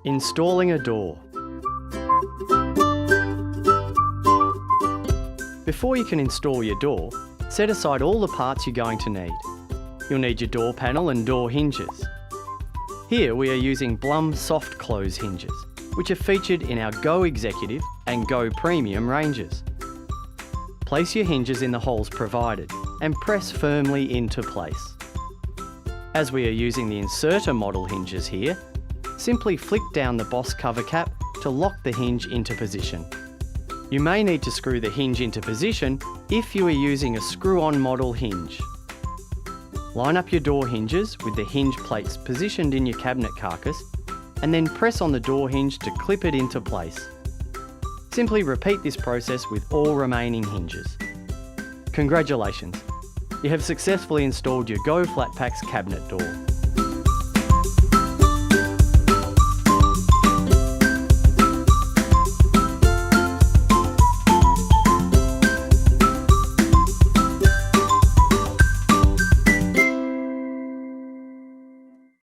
Installing a door. Before you can install your door, set aside all the parts you're going to need. You'll need your door panel and door hinges. Here we are using Blum soft close hinges, which are featured in our Go Executive and Go Premium ranges. Place your hinges in the holes provided and press firmly into place. As we are using the inserter model hinges here, simply flick down the Boss cover cap to lock the hinge into position. You may need to screw the hinge into position if you are using a screw-on model hinge. Line up your door hinges with the hinge plates positioned in your cabinet carcass and then press on the door hinge to clip it into place. Simply repeat this process with all remaining hinges. Congratulations! You have successfully installed your goFlatpacks cabinet door.